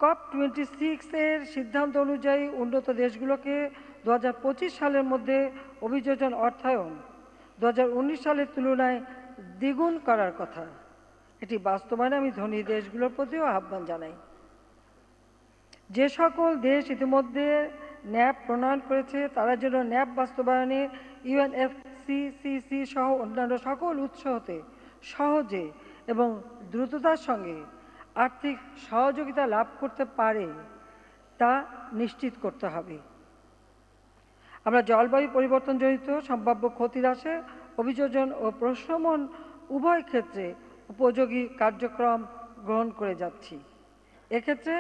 COP26-এর সিদ্ধান্ত অনুযায়ী উন্নত দেশগুলোকে 2025 সালের মধ্যে অভিযোজন অর্থায়ন 2019 সালের তুলনায় দ্বিগুণ করার কথা। এটি বাস্তবায়নে আমি ধনী দেশগুলোর প্রতিও আহ্বান জানাই। যে সকল দেশ ইতিমধ্যে ন্যাপ প্রণয়ন করেছে তারা যেন ন্যাপ বাস্তবায়নে UNFCCC সহ অন্যান্য সকল উৎস হতে সহজে এবং দ্রুততার সঙ্গে আর্থিক সহযোগিতা লাভ করতে পারে তা নিশ্চিত করতে হবে। আমরা জলবায়ু পরিবর্তনজনিত সম্ভাব্য ক্ষতি হ্রাসে অভিযোজন ও প্রশমন উভয় ক্ষেত্রে উপযোগী কার্যক্রম গ্রহণ করে যাচ্ছি। এক্ষেত্রে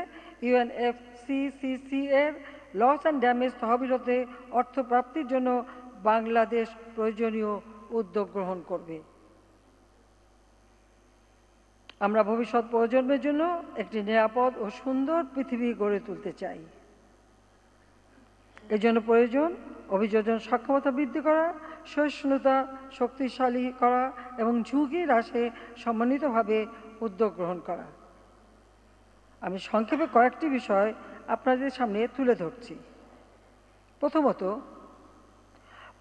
UNFCCC এর লস অ্যান্ড ড্যামেজ তহবিলতে অর্থ প্রাপ্তির জন্য বাংলাদেশ প্রয়োজনীয় উদ্যোগ গ্রহণ করবে। আমরা ভবিষ্যৎ প্রজন্মের জন্য একটি নিরাপদ ও সুন্দর পৃথিবী গড়ে তুলতে চাই। এজন্য প্রয়োজন অভিযোজন সক্ষমতা বৃদ্ধি করা, সহিষ্ণুতা শক্তিশালী করা এবং ঝুঁকি হ্রাসে সমন্বিতভাবে উদ্যোগ গ্রহণ করা। আমি সংক্ষেপে কয়েকটি বিষয় আপনাদের সামনে তুলে ধরছি। প্রথমত,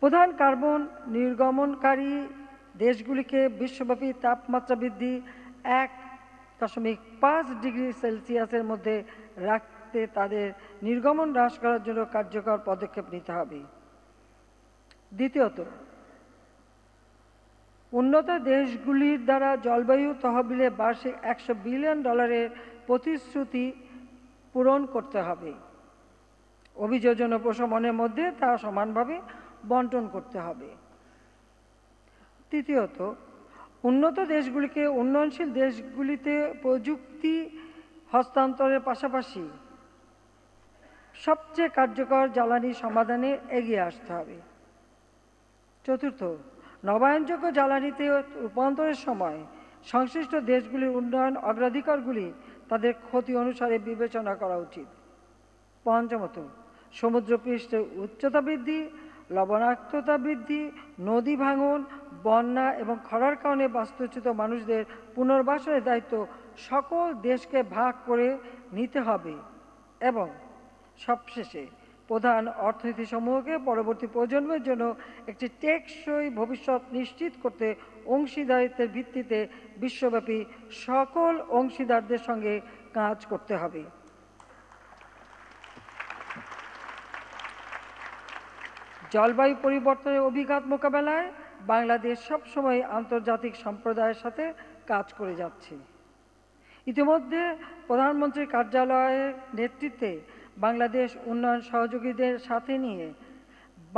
প্রধান কার্বন নির্গমনকারী দেশগুলিকে বিশ্বব্যাপী তাপমাত্রা বৃদ্ধি 1.5 ডিগ্রি সেলসিয়াসের মধ্যে রাখতে তাদের নির্গমন হ্রাস করার জন্য কার্যকর পদক্ষেপ নিতে হবে। দ্বিতীয়ত, উন্নত দেশগুলির দ্বারা জলবায়ু তহবিলে বার্ষিক $100 বিলিয়ন প্রতিশ্রুতি পূরণ করতে হবে। অভিযোজন ও প্রশমনের মধ্যে তা সমানভাবে বন্টন করতে হবে। তৃতীয়ত, উন্নত দেশগুলিকে উন্নয়নশীল দেশগুলিতে প্রযুক্তি হস্তান্তরের পাশাপাশি সবচেয়ে কার্যকর জ্বালানি সমাধানে এগিয়ে আসতে হবে। চতুর্থ, নবায়নযোগ্য জ্বালানিতে রূপান্তরের সময় সংশ্লিষ্ট দেশগুলির উন্নয়ন অগ্রাধিকারগুলি তাদের ক্ষতি অনুসারে বিবেচনা করা উচিত। পঞ্চমত, সমুদ্রপৃষ্ঠের উচ্চতা বৃদ্ধি, লবণাক্ততা বৃদ্ধি, নদী ভাঙন, বন্যা এবং খরার কারণে বাস্তুচ্যুত মানুষদের পুনর্বাসনের দায়িত্ব সকল দেশকে ভাগ করে নিতে হবে। এবং সবশেষে প্রধান অর্থনীতি সমূহকে পরবর্তী প্রজন্মের জন্য একটি টেকসই ভবিষ্যৎ নিশ্চিত করতে অংশীদারিত্বের ভিত্তিতে বিশ্বব্যাপী সকল অংশীদারদের সঙ্গে কাজ করতে হবে। জলবায়ু পরিবর্তনের অভিঘাত মোকাবেলায় বাংলাদেশ সবসময় আন্তর্জাতিক সম্প্রদায়ের সাথে কাজ করে যাচ্ছে। ইতিমধ্যে প্রধানমন্ত্রীর কার্যালয়ের নেতৃত্বে বাংলাদেশ উন্নয়ন সহযোগীদের সাথে নিয়ে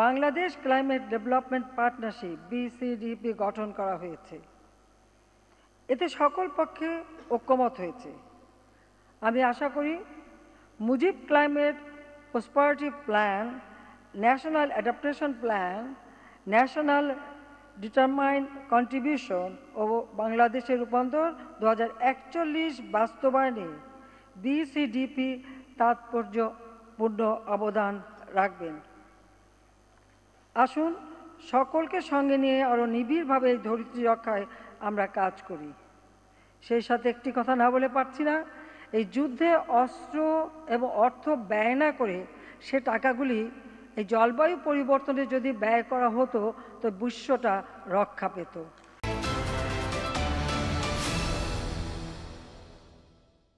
Bangladesh climate development partnership BCDP গঠন করা হয়েছে। এতে সকল পক্ষে ঐক্যমত হয়েছে। আমি আশা করি Mujib climate prosperity plan, national adaptation plan, national determined contribution ও বাংলাদেশের রূপান্তর 2041 বাস্তবায়নে BCDP তাৎপর্যপূর্ণ অবদান রাখবেন। আসুন সকলকে সঙ্গে নিয়ে আরও নিবিড়ভাবে এই ধরিত্রী রক্ষায় আমরা কাজ করি। সেই সাথে একটি কথা না বলে পারছি না, এই যুদ্ধে অস্ত্র এবং অর্থ ব্যয় না করে সে টাকাগুলি এই জলবায়ু পরিবর্তনে যদি ব্যয় করা হতো তো বিশ্বটা রক্ষা পেত।